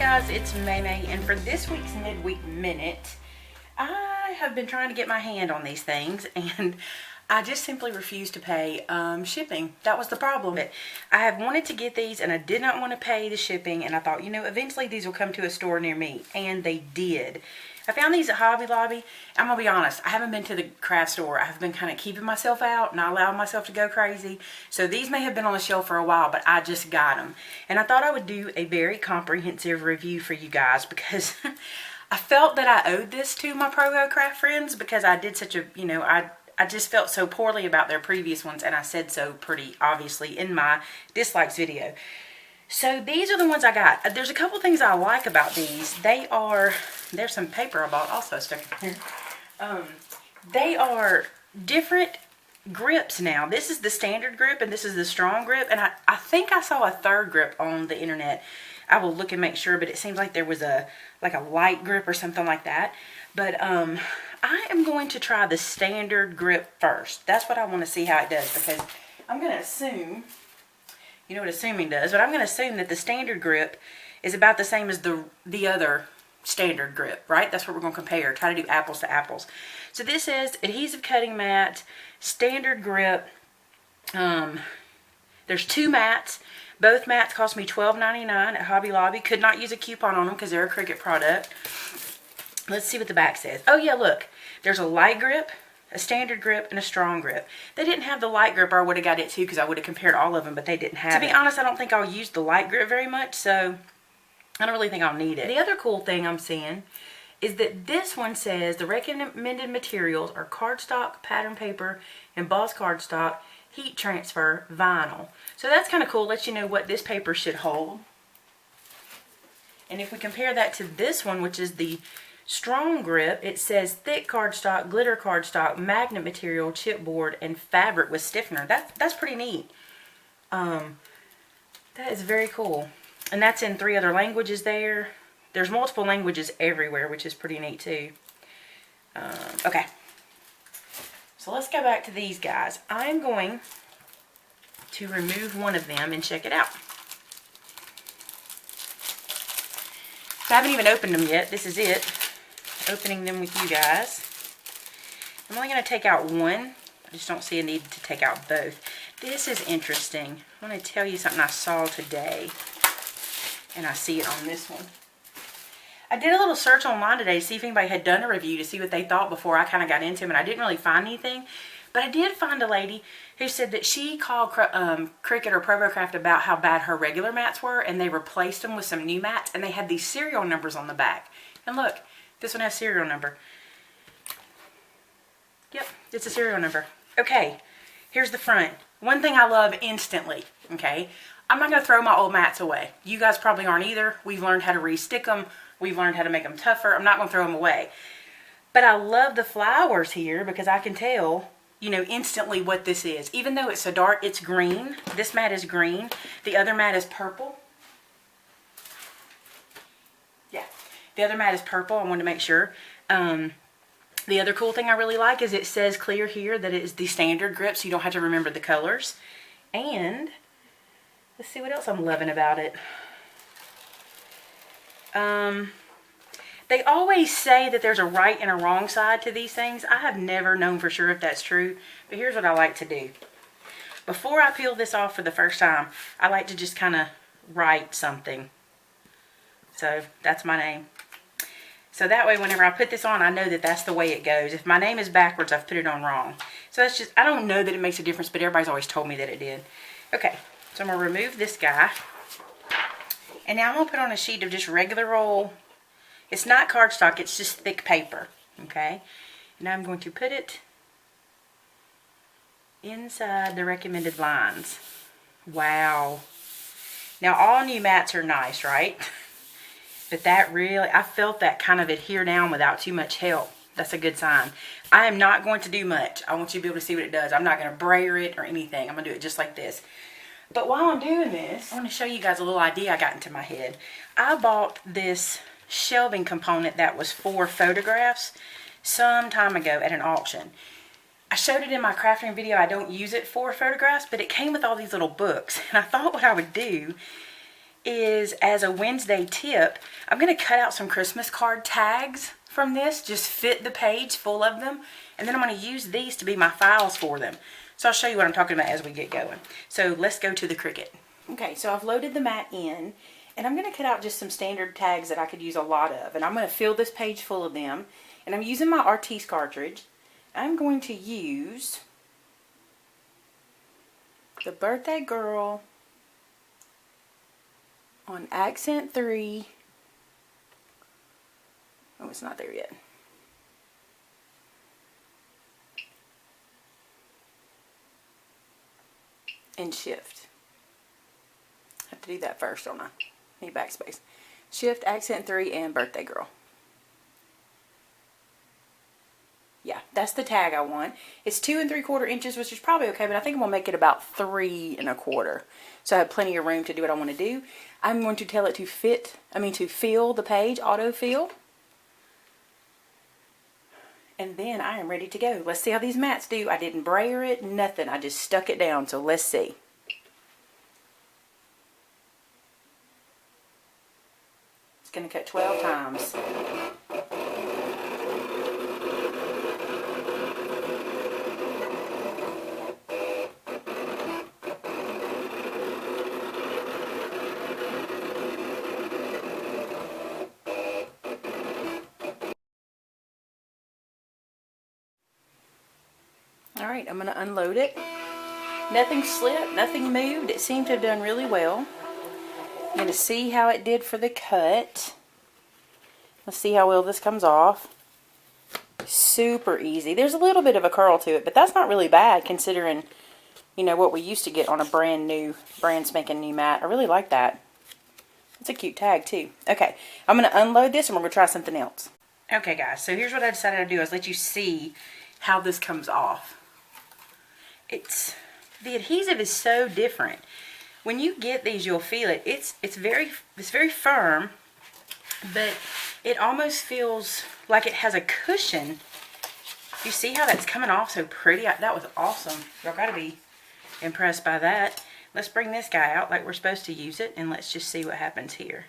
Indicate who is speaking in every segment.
Speaker 1: guys, it's May, and for this week's Midweek Minute, I have been trying to get my hand on these things, and I just simply refuse to pay shipping. That was the problem. I have wanted to get these, and I did not want to pay the shipping, and I thought, you know, eventually these will come to a store near me, and they did. I found these at Hobby Lobby. I'm going to be honest, I haven't been to the craft store. I've been kind of keeping myself out, not allowing myself to go crazy. So these may have been on the shelf for a while, but I just got them. And I thought I would do a very comprehensive review for you guys because I felt that I owed this to my Pro Craft friends because I did such a, you know, I just felt so poorly about their previous ones, and I said so pretty obviously in my dislikes video. So these are the ones I got. There's a couple things I like about these. There's some paper I bought also stuck in here. They are different grips now. This is the standard grip and this is the strong grip. And I think I saw a third grip on the internet. I will look and make sure, but it seems like there was like a light grip or something like that. But I am going to try the standard grip first. That's what I want to see how it does, because I'm going to assume, you know what assuming does, but I'm going to assume that the standard grip is about the same as the other standard grip, right? That's what we're going to compare. Try to do apples to apples. So this says adhesive cutting mat, standard grip. There's two mats. Both mats cost me $12.99 at Hobby Lobby. Could not use a coupon on them because they're a Cricut product. Let's see what the back says. Oh yeah, look. There's a light grip, a standard grip, and a strong grip. They didn't have the light grip, or I would have got it too because I would have compared all of them, but they didn't have it. To be honest, I don't think I'll use the light grip very much, so I don't really think I'll need it. The other cool thing I'm seeing is that this one says the recommended materials are cardstock, pattern paper, embossed cardstock, heat transfer, vinyl. So that's kind of cool. Lets you know what this paper should hold. And if we compare that to this one, which is the strong grip, it says thick cardstock, glitter cardstock, magnet material, chipboard, and fabric with stiffener. That's pretty neat. That is very cool. And that's in 3 other languages there. There's multiple languages everywhere, which is pretty neat too. Okay. So let's go back to these guys. I'm going to remove one of them and check it out. So I haven't even opened them yet. This is it. Opening them with you guys. I'm only going to take out one. I just don't see a need to take out both. This is interesting. I want to tell you something I saw today. And I see it on this one. I did a little search online today to see if anybody had done a review to see what they thought before I kind of got into them, and I didn't really find anything. But I did find a lady who said that she called Cricut or Pro Craft about how bad her regular mats were, and they replaced them with some new mats, and they had these serial numbers on the back. And look, this one has serial number. Yep, it's a serial number. Okay, here's the front. One thing I love instantly, okay? I'm not going to throw my old mats away. You guys probably aren't either. We've learned how to re-stick them. We've learned how to make them tougher. I'm not going to throw them away. But I love the flowers here because I can tell, you know, instantly what this is. Even though it's so dark, it's green. This mat is green. The other mat is purple. Yeah, the other mat is purple. I wanted to make sure. The other cool thing I really like is it says clear here that it is the standard grip, so you don't have to remember the colors. And let's see what else I'm loving about it. They always say that there's a right and a wrong side to these things. I have never known for sure if that's true, but here's what I like to do. Before I peel this off for the first time, I like to just kind of write something. So that's my name. So that way whenever I put this on, I know that that's the way it goes. If my name is backwards, I've put it on wrong. So that's just, I don't know that it makes a difference, but everybody's always told me that it did. Okay, so I'm going to remove this guy. And now I'm going to put on a sheet of just regular old, it's not cardstock, it's just thick paper. Okay, and now I'm going to put it inside the recommended lines. Wow. Now all new mats are nice, right? But that really, I felt that kind of adhere down without too much help. That's a good sign. I am not going to do much. I want you to be able to see what it does. I'm not going to brayer it or anything. I'm going to do it just like this. But while I'm doing this, I want to show you guys a little idea I got into my head. I bought this shelving component that was for photographs some time ago at an auction. I showed it in my crafting video. I don't use it for photographs, but it came with all these little books. And I thought what I would do is, as a Wednesday tip, I'm going to cut out some Christmas card tags from this. Just fit the page full of them. And then I'm going to use these to be my files for them. So I'll show you what I'm talking about as we get going. So let's go to the Cricut. Okay, so I've loaded the mat in. And I'm going to cut out just some standard tags that I could use a lot of. And I'm going to fill this page full of them. And I'm using my Artiste cartridge. I'm going to use the Birthday Girl on accent 3. Oh, it's not there yet. And shift. I have to do that first, don't I? Need backspace. Shift, accent 3, and Birthday Girl. Yeah, that's the tag I want. It's 2 3/4 inches, which is probably okay, but I think I'm gonna make it about 3 1/4. So I have plenty of room to do what I want to do. I'm going to tell it to to fill the page, autofill. And then I am ready to go. Let's see how these mats do. I didn't brayer it, nothing. I just stuck it down, so let's see. It's gonna cut 12 times. Alright, I'm going to unload it. Nothing slipped, nothing moved. It seemed to have done really well. I'm going to see how it did for the cut. Let's see how well this comes off. Super easy. There's a little bit of a curl to it, but that's not really bad considering, you know, what we used to get on a brand spanking new mat. I really like that. It's a cute tag too. Okay, I'm going to unload this and we're going to try something else. Okay guys, so here's what I decided to do is let you see how this comes off. The adhesive is so different. When you get these, you'll feel it. It's very firm, but it almost feels like it has a cushion. You see how that's coming off so pretty? That was awesome. Y'all gotta be impressed by that. Let's bring this guy out like we're supposed to use it, and let's just see what happens here.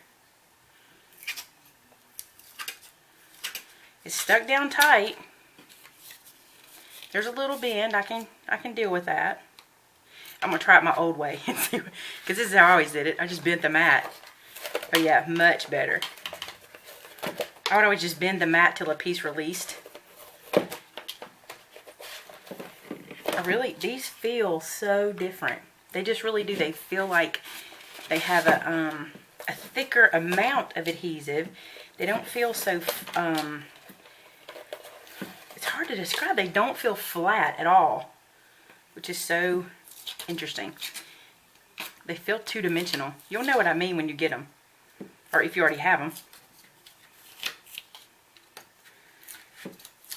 Speaker 1: It's stuck down tight. There's a little bend. I can deal with that. I'm gonna try it my old way and see, because this is how I always did it. I just bent the mat. But yeah, much better. I would always just bend the mat till a piece released. These feel so different. They just really do. They feel like they have a thicker amount of adhesive. They don't feel so it's hard to describe. They don't feel flat at all, which is so interesting. They feel two-dimensional. You'll know what I mean when you get them, or if you already have them.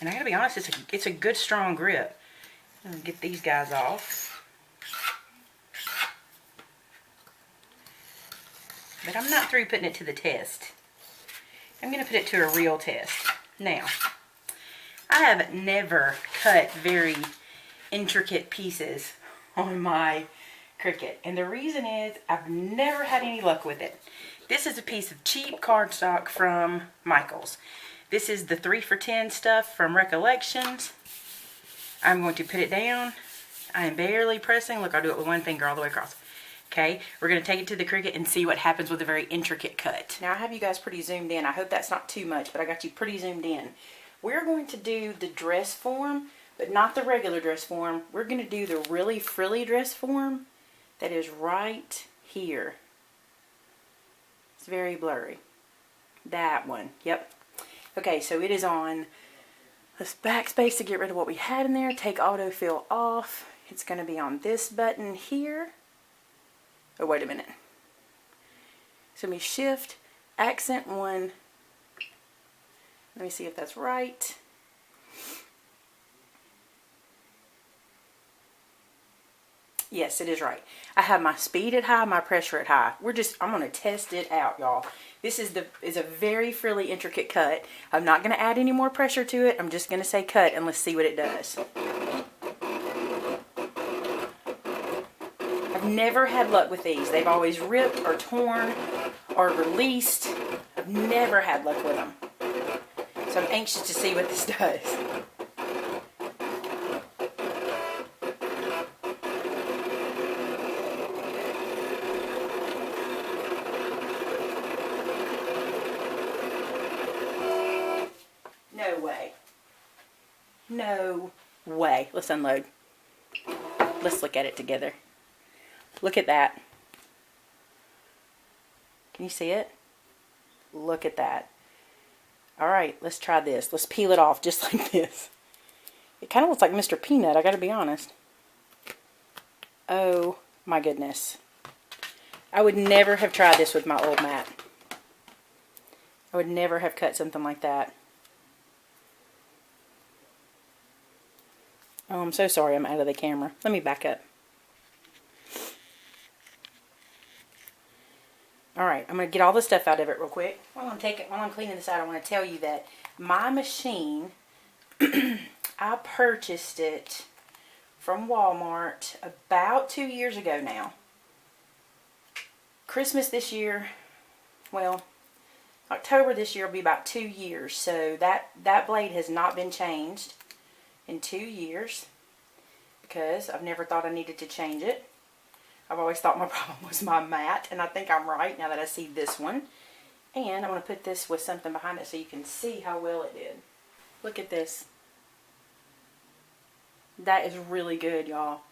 Speaker 1: And I gotta be honest, it's a good strong grip. I'm gonna get these guys off. But I'm not through putting it to the test. I'm gonna put it to a real test. Now, I have never cut very intricate pieces on my Cricut. And the reason is I've never had any luck with it. This is a piece of cheap cardstock from Michael's. This is the 3 for $10 stuff from Recollections. I'm going to put it down. I am barely pressing. Look, I'll do it with one finger all the way across. Okay, we're going to take it to the Cricut and see what happens with a very intricate cut. Now I have you guys pretty zoomed in. I hope that's not too much, but I got you pretty zoomed in. We're going to do the dress form, but not the regular dress form. We're going to do the really frilly dress form that is right here. It's very blurry. That one, yep. Okay, so it is on. Let's backspace to get rid of what we had in there. Take autofill off. It's going to be on this button here. Oh, wait a minute. It's going to be Shift, Accent 1. Let me see if that's right. Yes, it is right. I have my speed at high, my pressure at high. I'm going to test it out, y'all. This is a very frilly, intricate cut. I'm not going to add any more pressure to it. I'm just going to say cut and let's see what it does. I've Never had luck with these. They've always ripped or torn or released. I've never had luck with them. So I'm anxious to see what this does. No way. No way. Let's unload. Let's look at it together. Look at that. Can you see it? Look at that. Alright, let's try this. Let's peel it off just like this. It kind of looks like Mr. Peanut, I gotta be honest. Oh my goodness. I would never have tried this with my old mat. I would never have cut something like that. Oh, I'm so sorry I'm out of the camera. Let me back up. Alright, I'm going to get all the stuff out of it real quick. While I'm cleaning this out, I want to tell you that my machine, I purchased it from Walmart about 2 years ago now. Christmas this year, well, October this year will be about 2 years. So that blade has not been changed in 2 years because I've never thought I needed to change it. I've always thought my problem was my mat, and I think I'm right now that I see this one. And I'm going to put this with something behind it so you can see how well it did. Look at this. That is really good, y'all.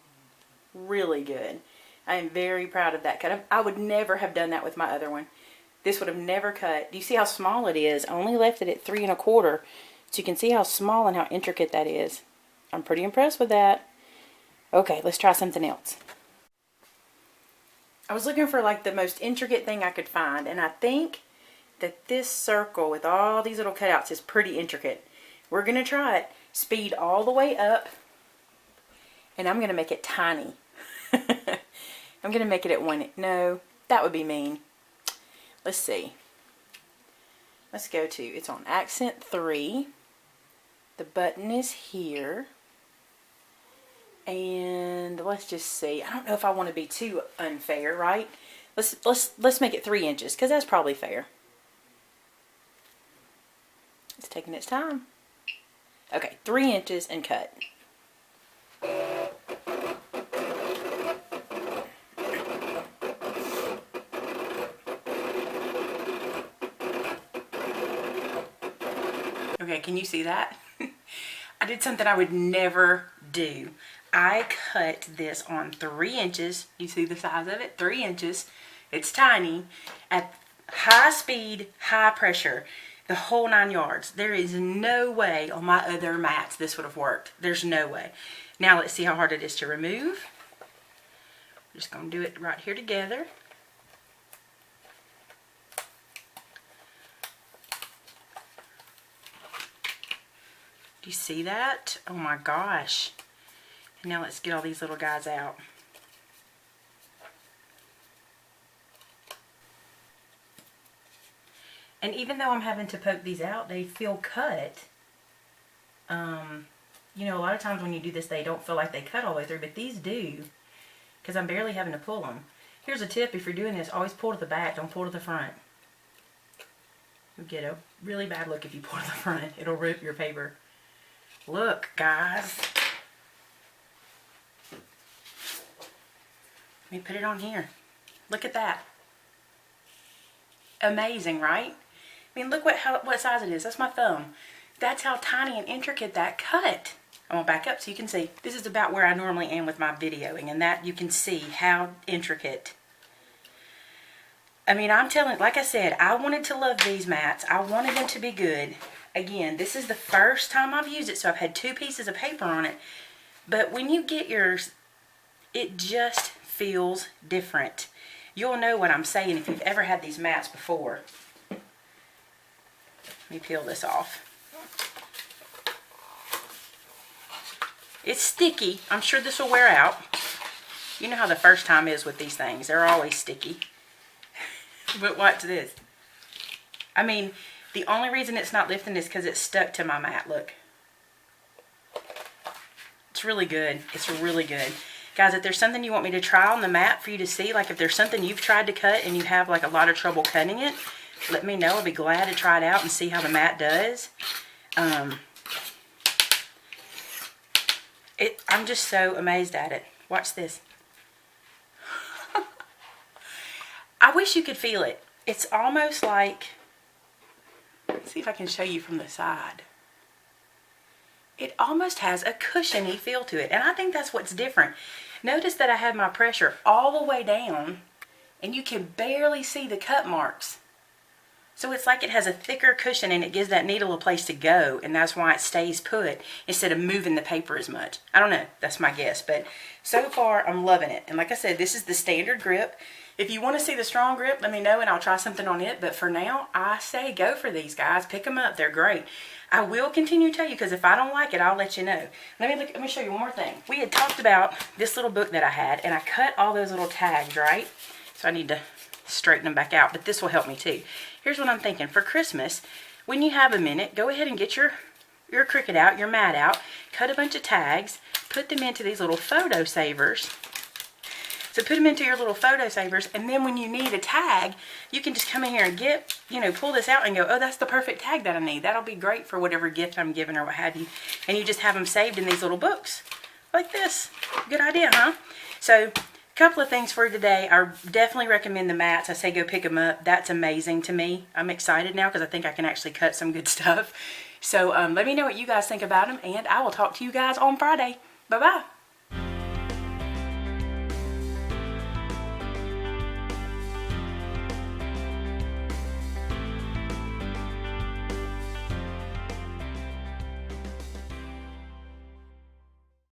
Speaker 1: Really good. I am very proud of that cut. I would never have done that with my other one. This would have never cut. Do you see how small it is? I only left it at 3 1/4. So you can see how small and how intricate that is. I'm pretty impressed with that. Okay, let's try something else. I was looking for like the most intricate thing I could find, and I think that this circle with all these little cutouts is pretty intricate. We're going to try it. Speed all the way up, and I'm going to make it tiny. I'm going to make it at 1. No, that would be mean. Let's see. Let's go to, it's on accent 3. The button is here. And let's just see. I don't know if I want to be too unfair, right? Let's make it 3 inches, because that's probably fair. It's taking its time. Okay, 3 inches and cut. Okay, can you see that? I did something I would never do. I cut this on 3 inches. You see the size of it? 3 inches. It's tiny. At high speed, high pressure. The whole 9 yards. There is no way on my other mats this would have worked. There's no way. Now let's see how hard it is to remove. I'm just going to do it right here together. Do you see that? Oh my gosh. And now let's get all these little guys out. And even though I'm having to poke these out, they feel cut. You know, a lot of times when you do this, they don't feel like they cut all the way through, but these do, because I'm barely having to pull them. Here's a tip: if you're doing this, always pull to the back, don't pull to the front. You get a really bad look if you pull to the front. It'll rip your paper. Look, guys. Let me put it on here. Look at that. Amazing, right? I mean, look what size it is. That's my thumb. That's how tiny and intricate that cut. I'm going to back up so you can see. This is about where I normally am with my videoing, and that you can see how intricate. I mean, I'm telling, like I said, I wanted to love these mats. I wanted them to be good. Again, this is the first time I've used it, so I've had 2 pieces of paper on it. But when you get yours, it just feels different. You'll know what I'm saying if you've ever had these mats before. Let me peel this off. It's sticky. I'm sure this will wear out. You know how the first time is with these things. They're always sticky. But watch this. I mean, the only reason it's not lifting is because it's stuck to my mat. Look. It's really good. It's really good. Guys, if there's something you want me to try on the mat for you to see, like if there's something you've tried to cut and you have like a lot of trouble cutting it, let me know. I'll be glad to try it out and see how the mat does. I'm just so amazed at it. Watch this. I wish you could feel it. It's almost like, let's see if I can show you from the side. It almost has a cushiony feel to it, and I think that's what's different. Notice that I have my pressure all the way down, and you can barely see the cut marks. So it's like it has a thicker cushion, and it gives that needle a place to go, and that's why it stays put instead of moving the paper as much. I don't know, that's my guess, but so far I'm loving it. And like I said, this is the standard grip. If you want to see the strong grip, let me know and I'll try something on it. But for now, I say go for these, guys. Pick them up. They're great. I will continue to tell you, because if I don't like it, I'll let you know. Let me show you one more thing. We had talked about this little book that I had, and I cut all those little tags, right? So I need to straighten them back out, but this will help me too. Here's what I'm thinking. For Christmas, when you have a minute, go ahead and get your Cricut out, your mat out, cut a bunch of tags, put them into these little photo savers. So put them into your little photo savers, and then when you need a tag, you can just come in here and get, pull this out and go, oh, that's the perfect tag that I need. That'll be great for whatever gift I'm giving or what have you. And you just have them saved in these little books like this. Good idea, huh? So a couple of things for today. I definitely recommend the mats. I say go pick them up. That's amazing to me. I'm excited now because I think I can actually cut some good stuff. So let me know what you guys think about them, and I will talk to you guys on Friday. Bye-bye.